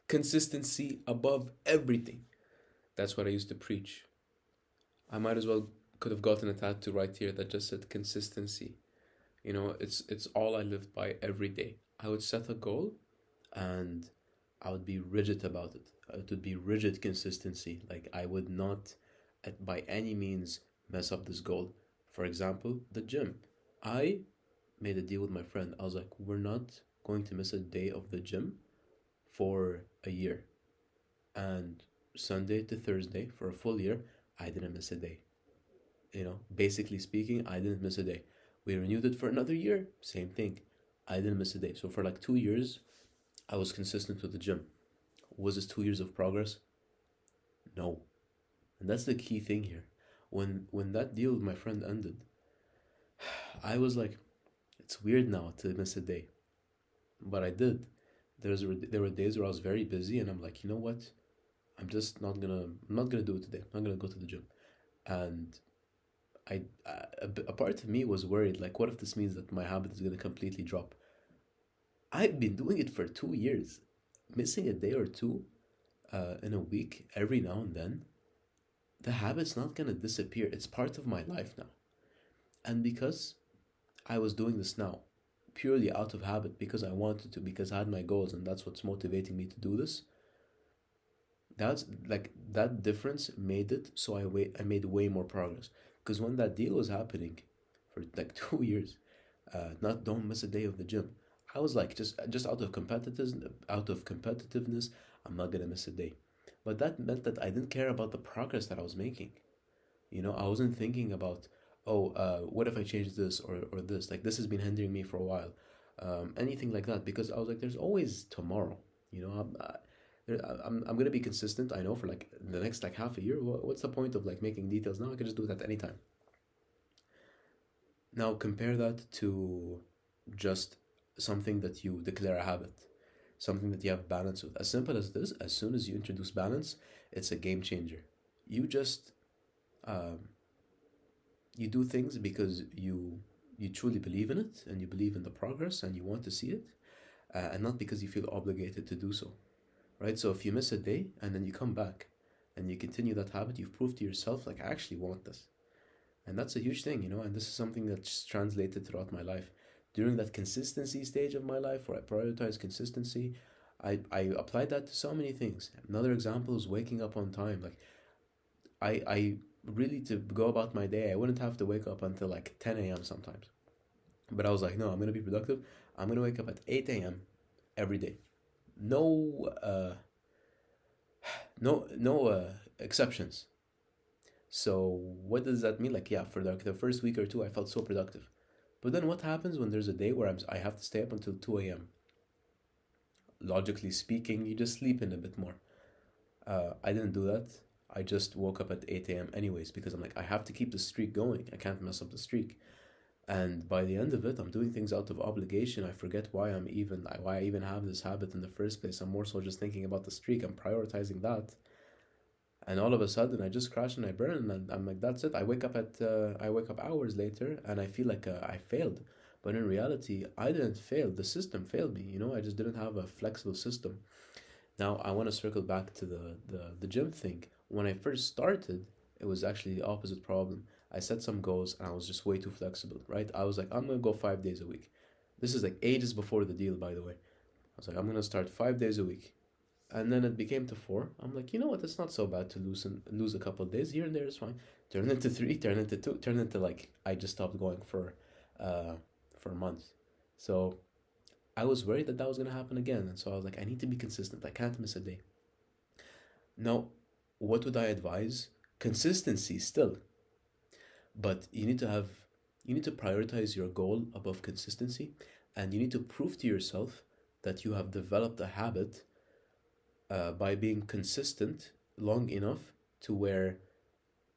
Consistency above everything. That's what I used to preach. I might as well could have gotten a tattoo right here that just said consistency. It's all I lived by every day. I would set a goal and I would be rigid about it. It would be rigid consistency. Like I would not by any means mess up this goal. For example, the gym. I made a deal with my friend. I was like, we're not going to miss a day of the gym for a year. And Sunday to Thursday for a full year, I didn't miss a day. Basically speaking, I didn't miss a day. We renewed it for another year, same thing. I didn't miss a day. So for like 2 years, I was consistent with the gym. Was this 2 years of progress? No. And that's the key thing here. When that deal with my friend ended, I was like, it's weird now to miss a day. But I did. There were days where I was very busy and I'm like, you know what? I'm not gonna do it today. I'm not gonna go to the gym. And a part of me was worried, like, what if this means that my habit is gonna completely drop? I've been doing it for 2 years. Missing a day or two in a week every now and then, the habit's not gonna disappear. It's part of my life now. And because I was doing this now, purely out of habit, because I wanted to, because I had my goals, and that's what's motivating me to do this. That's like that difference made it so I made way more progress. Because when that deal was happening for like 2 years, not don't miss a day of the gym. I was like just out of competitiveness, I'm not gonna miss a day. But that meant that I didn't care about the progress that I was making. I wasn't thinking about, oh, what if I change this or this? Like this has been hindering me for a while, anything like that. Because I was like, there's always tomorrow. You know, I'm gonna be consistent. I know for like the next like half a year. What's the point of like making details now? I can just do it at any time. Now compare that to just something that you declare a habit, something that you have balance with. As simple as this, as soon as you introduce balance, it's a game changer. You just um, you do things because you truly believe in it and you believe in the progress and you want to see it, and not because you feel obligated to do so, right? So if you miss a day and then you come back and you continue that habit, you've proved to yourself like I actually want this. And that's a huge thing, and this is something that's translated throughout my life. During that consistency stage of my life where I prioritize consistency, I applied that to so many things. Another example is waking up on time. Like I really, to go about my day, I wouldn't have to wake up until like 10 a.m. sometimes. But I was like, no, I'm gonna be productive. I'm gonna wake up at 8 a.m. every day. No no exceptions. So what does that mean? Like, yeah, for like the first week or two, I felt so productive. But then what happens when there's a day where I have to stay up until 2 a.m.? Logically speaking, you just sleep in a bit more. I didn't do that. I just woke up at 8 a.m. anyways because I'm like, I have to keep the streak going. I can't mess up the streak. And by the end of it, I'm doing things out of obligation. I forget why I even have this habit in the first place. I'm more so just thinking about the streak. I'm prioritizing that, and all of a sudden I just crash and I burn, and I'm like, that's it. I wake up hours later and I feel like I failed. But in reality, I didn't fail. The system failed me. I just didn't have a flexible system. Now I want to circle back to the gym thing. When I first started, it was actually the opposite problem. I set some goals and I was just way too flexible, right? I was like, I'm gonna go 5 days a week. This is like ages before the deal, by the way. I was like, I'm gonna start 5 days a week. And then it became to four. I'm like, you know what? It's not so bad to lose a couple of days here and there. Is fine. Turn into three. Turn into two. Turn into like I just stopped going for months. So I was worried that that was gonna happen again, and so I was like, I need to be consistent. I can't miss a day. Now, what would I advise? Consistency still, but you need to prioritize your goal above consistency, and you need to prove to yourself that you have developed a habit by being consistent long enough to where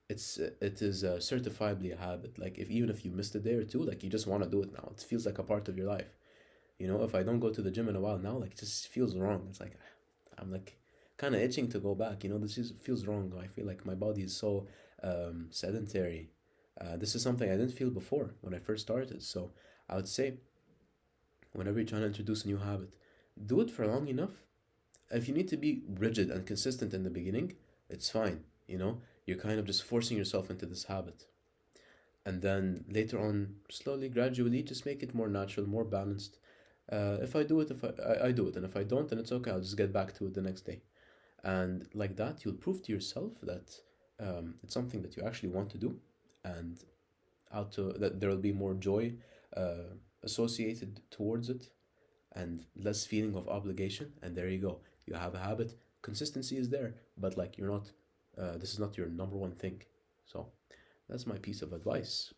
it is certifiably a habit. Like if even if you missed a day or two, like you just want to do it now. It feels like a part of your life. If I don't go to the gym in a while now, like it just feels wrong. It's like I'm like kind of itching to go back. This is feels wrong. I feel like my body is so sedentary. This is something I didn't feel before when I first started. So I would say, whenever you're trying to introduce a new habit, do it for long enough, If you need to be rigid and consistent in the beginning, it's fine. You're kind of just forcing yourself into this habit. And then later on, slowly, gradually, just make it more natural, more balanced. If I do it, if I do it, and if I don't, then it's okay. I'll just get back to it the next day. And like that, you'll prove to yourself that it's something that you actually want to do, and that there will be more joy uh, associated towards it, and less feeling of obligation. And there you go. You have a habit. Consistency is there, but like you're not. This is not your number one thing. So that's my piece of advice.